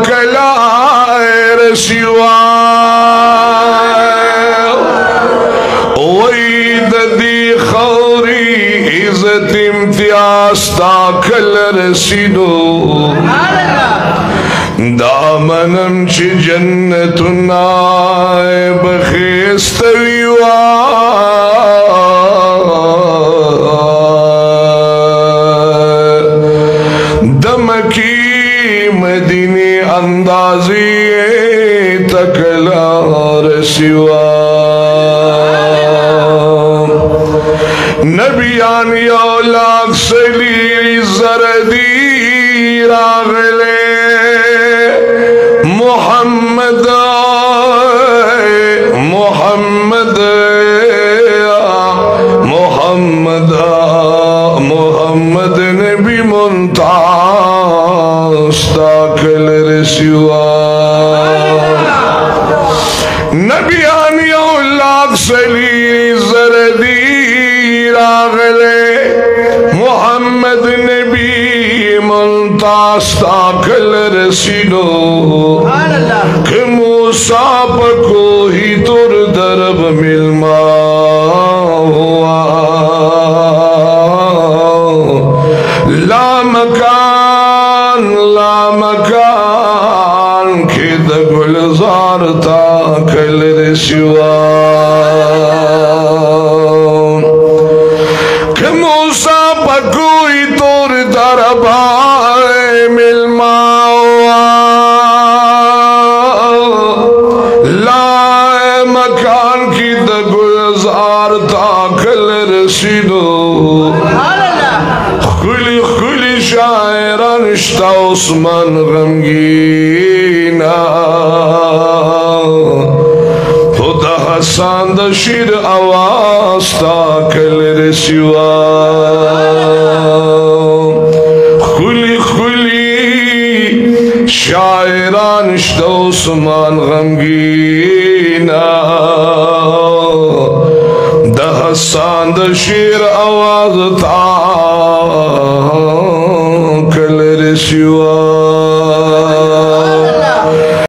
कलाए रसिवा वही ददी खौरी इज्जत इम्तियाज ताकल रसीदो दामनम ची जन्नतुनाए बखेस्तविवा दमकी मदीने अंदाज़ी तकला रसिवा नबियानी औलाद सली जरदी रागले मोहम्मद मोहम्मद मोहम्मद मोहम्मद नबी मुमताज़ ताकल रसिवा नबियानी औलाद सली जरदी रागले मोहम्मद नबी मुमताज़ ताकल रसीदो कि मूसा पको ही तुर दरब मिलमा हुआ लामकान खेद गुलजार ताकल रसिवा कि मूसा पकोई तोर दरबार मिलमा लाए मकान की दगुलजार ताकल रसीदो खुली खुली शायरा निश्ता उस्मान गमगीना खुदा हसान दशीर आवाज ताकल रसिवा खुली खुली शायरा निश्ता उस्मान गमगीना दहसान दशीर आवाज ताकल रसिवा